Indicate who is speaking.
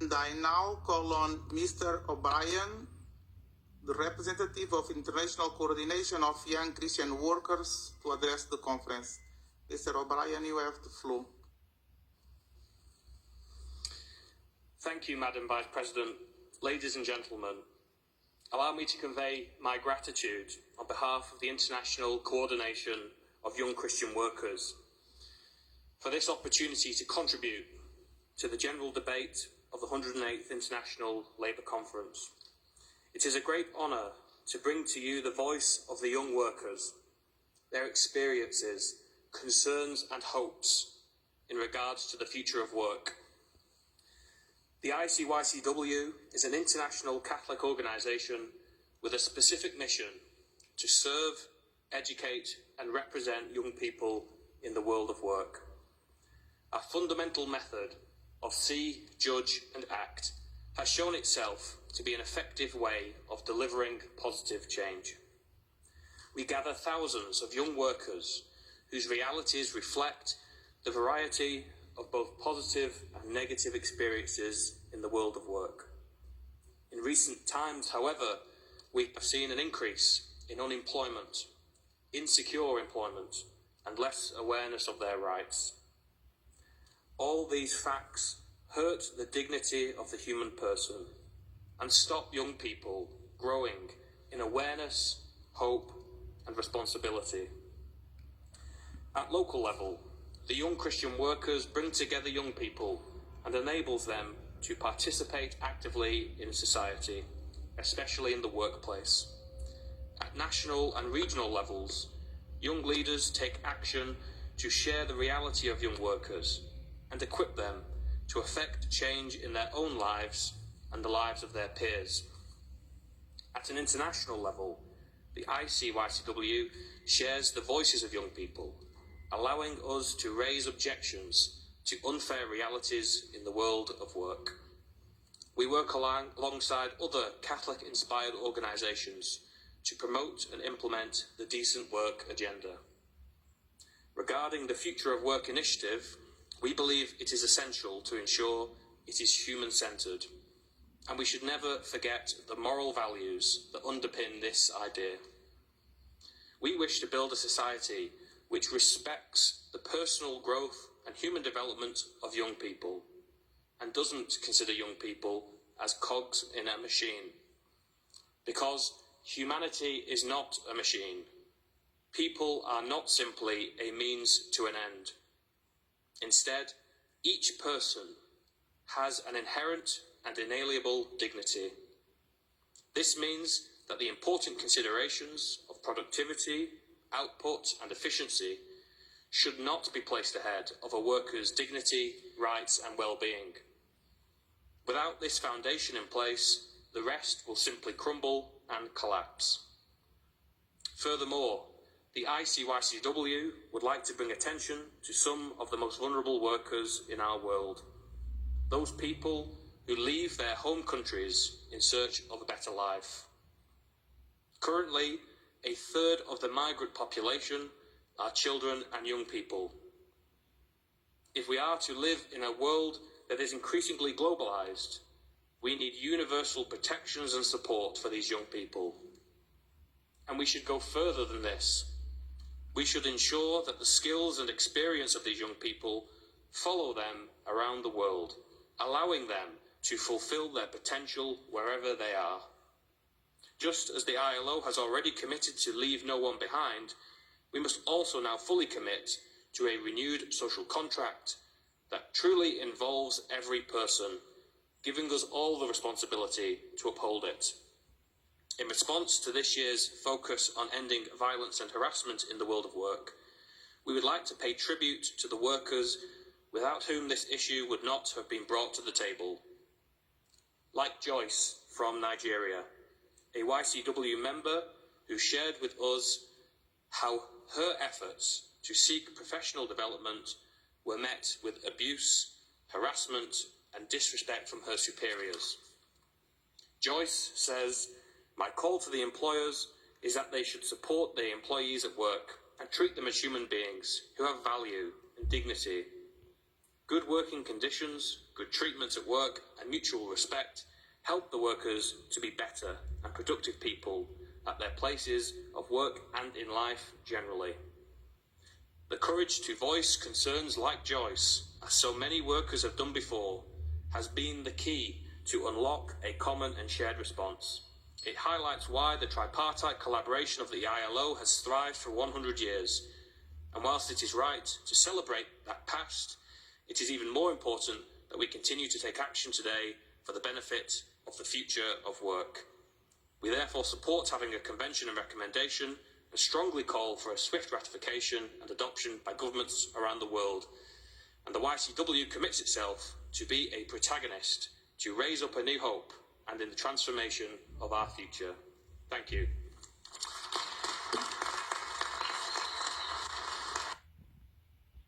Speaker 1: and I now call on Mr. O'Brien, the representative of International Coordination of Young Christian Workers, to address the conference. Mr. O'Brien, you have the floor.
Speaker 2: Thank you, Madam Vice President. Ladies and gentlemen, allow me to convey my gratitude on behalf of the International Coordination of Young Christian Workers for this opportunity to contribute to the general debate of the 108th International Labour Conference. It is a great honour to bring to you the voice of the young workers, their experiences, concerns and hopes in regards to the future of work. The ICYCW is an international Catholic organisation with a specific mission to serve, educate and represent young people in the world of work. Our fundamental method of see, judge and act has shown itself to be an effective way of delivering positive change. We gather thousands of young workers whose realities reflect the variety of both positive and negative experiences in the world of work. In recent times, however, we have seen an increase in unemployment, insecure employment, and less awareness of their rights. All these facts hurt the dignity of the human person and stop young people growing in awareness, hope, and responsibility. At local level, the Young Christian Workers bring together young people and enables them to participate actively in society, especially in the workplace. At national and regional levels, young leaders take action to share the reality of young workers and equip them to effect change in their own lives and the lives of their peers. At an international level, the ICYCW shares the voices of young people, allowing us to raise objections to unfair realities in the world of work. We work alongside other Catholic-inspired organisations to promote and implement the Decent Work agenda. Regarding the Future of Work initiative, we believe it is essential to ensure it is human-centred, and we should never forget the moral values that underpin this idea. We wish to build a society which respects the personal growth and human development of young people, and doesn't consider young people as cogs in a machine. Because humanity is not a machine. People are not simply a means to an end. Instead, each person has an inherent and inalienable dignity. This means that the important considerations of productivity, output and efficiency should not be placed ahead of a worker's dignity, rights and well-being. Without this foundation in place, the rest will simply crumble and collapse. Furthermore, the ICYCW would like to bring attention to some of the most vulnerable workers in our world. Those people who leave their home countries in search of a better life. Currently, a third of the migrant population are children and young people. If we are to live in a world that is increasingly globalised, we need universal protections and support for these young people. And we should go further than this. We should ensure that the skills and experience of these young people follow them around the world, allowing them to fulfil their potential wherever they are. Just as the ILO has already committed to leave no one behind, we must also now fully commit to a renewed social contract that truly involves every person, giving us all the responsibility to uphold it. In response to this year's focus on ending violence and harassment in the world of work, we would like to pay tribute to the workers without whom this issue would not have been brought to the table. Like Joyce from Nigeria, a YCW member who shared with us how her efforts to seek professional development were met with abuse, harassment and disrespect from her superiors. Joyce says, "My call to the employers is that they should support their employees at work and treat them as human beings who have value and dignity. Good working conditions, good treatment at work, and mutual respect help the workers to be better and productive people at their places of work and in life generally. The courage to voice concerns like Joyce, as so many workers have done before, has been the key to unlock a common and shared response. It highlights why the tripartite collaboration of the ILO has thrived for 100 years. And whilst it is right to celebrate that past, it is even more important that we continue to take action today for the benefit of the future of work. We therefore support having a convention and recommendation and strongly call for a swift ratification and adoption by governments around the world. And the YCW commits itself to be a protagonist, to raise up a new hope and in the transformation of our future. Thank you.